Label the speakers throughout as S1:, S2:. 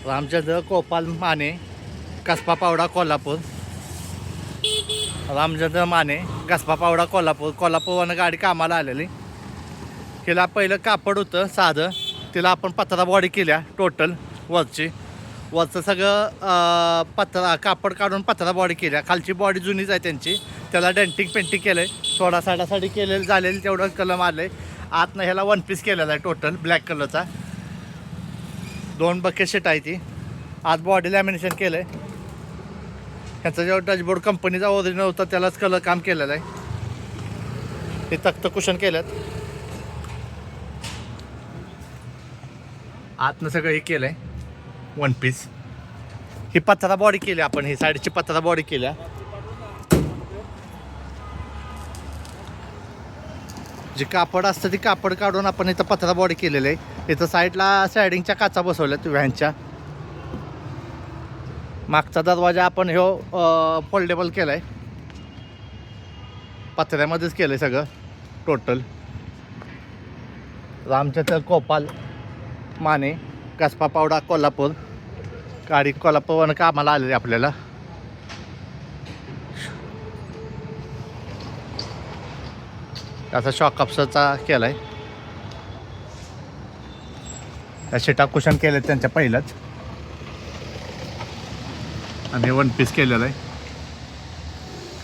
S1: रामचंद्र गोपाल माने, कसबा पावडा कोल्हापूर. रामचंद्र माने, कसबा पावडा कोल्हापूर. कोल्हापूरवरून गाडी कामाला आलेली. तिला पहिलं कापड होतं साधं, तिला आपण पत्रा बॉडी केल्या टोटल वरचं सगळं पत्रा कापड काढून पत्रा बॉडी केल्या. खालची बॉडी जुनीच आहे त्यांची, त्याला डेंटिंग पेंटिंग केलं आहे. थोडा साडासाठी केलेलं झालेलं तेवढं कलर मारलं आहे. आतनं ह्याला वन पीस केलेला आहे टोटल ब्लॅक कलरचा. 2 बकेट शीट आहे ती. आज बॉडी लॅमिनेशन केलं आहे. ह्याचा जेव्हा डॅशबोर्ड कंपनीचा ओरिजिनल होता त्यालाच कलर काम केलेलं आहे. हे तख्त कुशन केल्यात. आतनं सगळं हे केलं आहे वन पीस. ही पत्रा बॉडी केली आपण, ही साईडची पत्रा बॉडी केल्या. जे कापड असतं ती कापड काढून आपण इथं पत्रा बॉडी केलेलं आहे. इथं साईडला सायडिंगच्या काचा बसवल्यात व्हॅनच्या. मागचा दरवाजा आपण ह्यो फोल्डेबल केला आहे, पत्र्यामध्येच केलं आहे सगळं टोटल. रामचंद्र गोपाल माने, कसबा पावडा कोल्हापूर. गाडी कोल्हापूरवरून कामाला आलेली आपल्याला. असा शॉक अपसरचा केला आहे. त्या शिटा कुशन केले त्यांच्या पहिल्याच. आणि वन पीस केलेलं आहे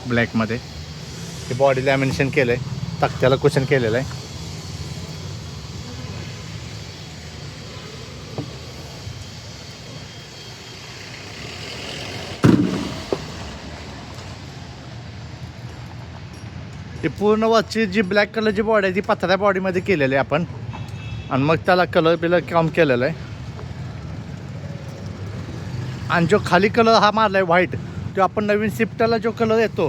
S1: ब्लॅकमध्ये. हे बॉडी लॅमिनेशन केलं आहे, तक्त्याला कुशन केलेलं आहे. ही पूर्ण वरची जी ब्लॅक कलरची बॉडी आहे ती पत्र्या बॉडीमध्ये केलेली आहे आपण. आणि मग त्याला कलर बिलर काम केलेलं आहे. आणि जो खाली कलर हा मारला आहे व्हाईट, तो आपण नवीन स्विफ्टला जो कलर येतो,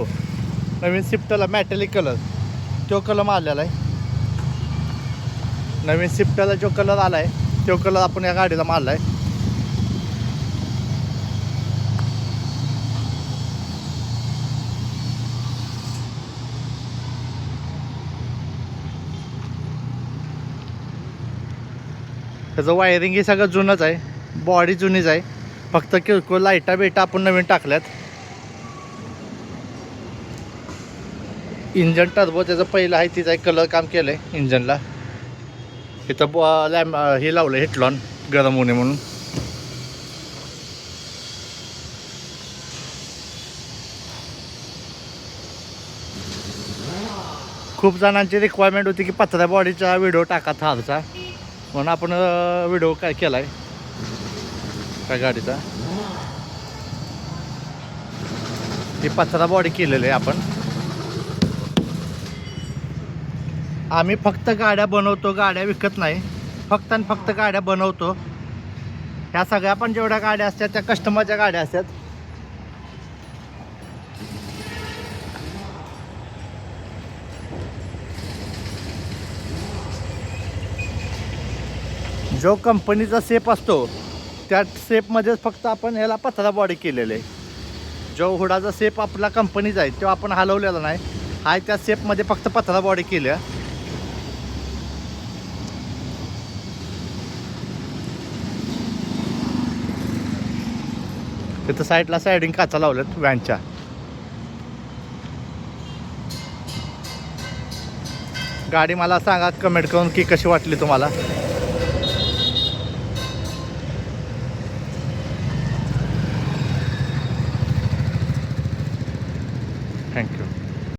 S1: नवीन स्विफ्टला मॅटेलिक कलर, तो कलर मारलेला आहे. नवीन स्विफ्टला जो कलर आला आहे तो कलर आपण या गाडीला मारला आहे. त्याचं वायरिंग हे सगळं जुनंच आहे, बॉडी जुनीच आहे. फक्त किरकोळ लाईटा बेटा आपण नवीन टाकल्यात. इंजन टर्बो त्याचं पहिलं आहे तिचं एक कलर काम केलं आहे इंजनला. इथं हे लावलं हिटलॉन गरम होणे म्हणून. खूप जणांची रिक्वायरमेंट होती की पत्र्या बॉडीचा व्हिडिओ टाका थारचा, म्हणून आपण व्हिडिओ काय केला आहे त्या गाडीचा. ही पत्रा बॉडी केलेली आहे आपण. आम्ही फक्त गाड्या बनवतो, गाड्या विकत नाही. फक्त आणि फक्त गाड्या बनवतो. ह्या सगळ्या पण जेवढ्या गाड्या असतात त्या कस्टमरच्या गाड्या असतात. जो कंपनीचा सेप असतो त्या सेपमध्येच फक्त आपण ह्याला पत्रा बॉडी केलेलं आहे. जो हुडाचा सेप आपला कंपनीचा आहे तो आपण हलवलेला नाही, हा त्या सेपमध्ये फक्त पत्रा बॉडी केल्या. तिथं साईडला सायडिंग काचा लावल्यात व्हॅनच्या. गाडी मला सांगा कमेंट करून की कशी वाटली तुम्हाला. थँक्यू.